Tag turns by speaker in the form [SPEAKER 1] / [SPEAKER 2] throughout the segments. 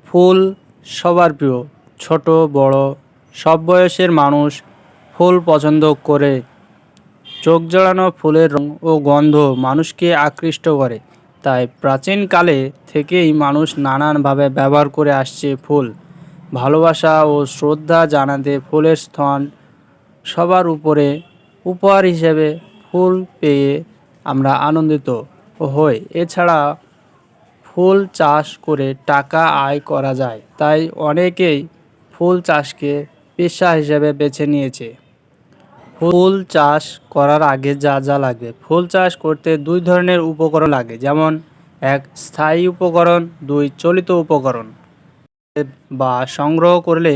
[SPEAKER 1] ফুল সবার প্রিয়। ছোট বড় সব বয়সের মানুষ ফুল পছন্দ করে। চোখ জোড়ানো ফুলের রং ও গন্ধ মানুষকে আকৃষ্ট করে। তাই প্রাচীনকালে থেকেই মানুষ নানানভাবে ব্যবহার করে আসছে ফুল। ভালোবাসা ও শ্রদ্ধা জানাতে ফুলের স্থান সবার উপরে। উপহার হিসেবে ফুল পেয়ে আমরা আনন্দিত হই। এছাড়া ফুল চাষ করে টাকা আয় করা যায়, তাই অনেকেই ফুল চাষকে পেশা হিসেবে বেছে নিয়েছে। ফুল চাষ করার আগে যা যা লাগবে। ফুল চাষ করতে দুই ধরনের উপকরণ লাগে, যেমন এক স্থায়ী উপকরণ, দুই চলিত উপকরণ। বা সংগ্রহ করলে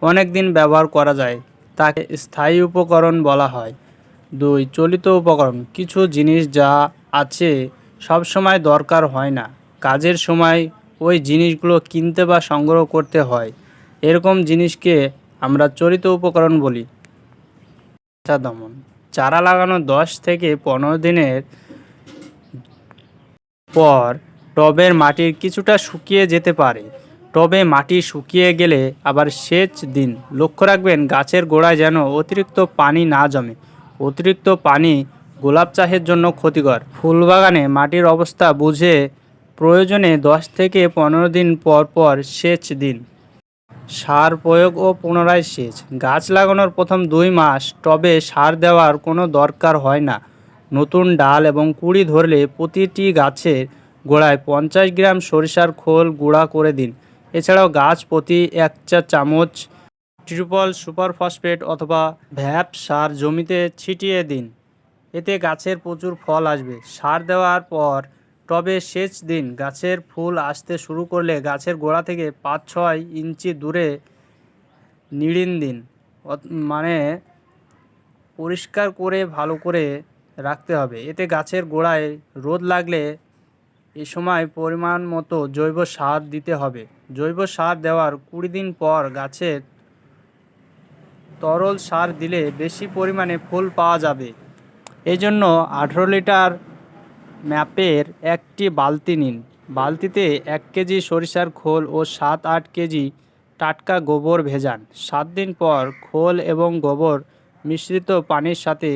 [SPEAKER 1] অনেক দিন ব্যবহার করা যায়, তাকে স্থায়ী উপকরণ বলা হয়। দুই চলিত উপকরণ, কিছু জিনিস যা আছে সব সময় দরকার হয় না, কাজের সময় ওই জিনিসগুলো কিনতে বা সংগ্রহ করতে হয়, এরকম জিনিসকে আমরা চলিত উপকরণ বলি। দমন, চারা লাগানো 10 থেকে 15 দিনের পর টবের মাটির কিছুটা শুকিয়ে যেতে পারে। টবে মাটি শুকিয়ে গেলে আবার সেচ দিন। লক্ষ্য রাখবেন গাছের গোড়ায় যেন অতিরিক্ত পানি না জমে। অতিরিক্ত পানি গোলাপ চাষের জন্য ক্ষতিকর। ফুলবাগানে মাটির অবস্থা বুঝে প্রয়োজনে 10 থেকে 15 দিন পর পর সেচ দিন। সার প্রয়োগ ও পুনরায় সেচ। গাছ লাগানোর প্রথম 2 মাস টবে সার দেওয়ার কোনো দরকার হয় না। নতুন ডাল এবং কুঁড়ি ধরলে প্রতিটি গাছের গোড়ায় 50 গ্রাম সরিষার খোল গুঁড়া করে দিন। এছাড়াও গাছ প্রতি 1 চা চামচ ট্রিপল সুপার ফসফেট অথবা ভ্যাপ সার জমিতে ছিটিয়ে দিন। এতে গাছের প্রচুর ফল আসবে। সার দেওয়ার পর টবে সেচ দিন। গাছের ফুল আসতে শুরু করলে গাছের গোড়া থেকে 5-6 ইঞ্চি দূরে নিড়িন দিন, মানে পরিষ্কার করে ভালো করে রাখতে হবে। এতে গাছের গোড়ায় রোদ লাগলে এ সময় পরিমাণ মতো জৈব সার দিতে হবে। জৈব সার দেওয়ার 20 দিন পর গাছে তরল সার দিলে বেশি পরিমাণে ফুল পাওয়া যাবে। এই জন্য 18 লিটার ম্যাপের একটি বালতি নিন। বালতিতে 1 কেজি সরিষার খোল ও 7-8 কেজি টাটকা গোবর ভেজান। 7 দিন পর খোল এবং গোবর মিশ্রিত পানির সাথে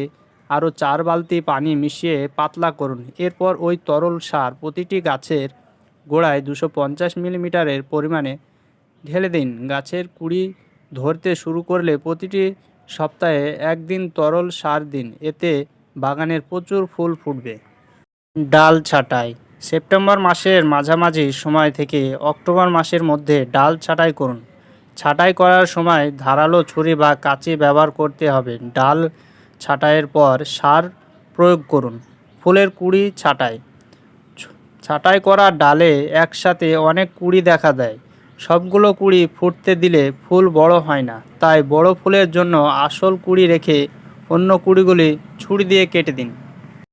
[SPEAKER 1] আরও 4 বালতি পানি মিশিয়ে পাতলা করুন। এরপর ওই তরল সার প্রতিটি গাছের গোড়ায় 250 মিলিমিটারের পরিমাণে ঢেলে দিন। গাছের কুঁড়ি ধরতে শুরু করলে প্রতিটি সপ্তাহে 1 দিন তরল সার দিন। এতে বাগানের প্রচুর ফুল ফুটবে। ডাল ছাঁটাই। সেপ্টেম্বর মাসের মাঝামাঝি সময় থেকে অক্টোবর মাসের মধ্যে ডাল ছাঁটাই করুন। ছাঁটাই করার সময় ধারালো ছুরি বা কাঁচি ব্যবহার করতে হবে। ডাল ছাঁটাইয়ের পর সার প্রয়োগ করুন। ফুলের কুঁড়ি ছাঁটাই। ছাঁটাই করা ডালে একসাথে অনেক কুঁড়ি দেখা দেয়। সবগুলো কুঁড়ি ফুটতে দিলে ফুল বড় হয় না, তাই বড় ফুলের জন্য আসল কুঁড়ি রেখে অন্য কুঁড়িগুলি ছুরি দিয়ে কেটে দিন।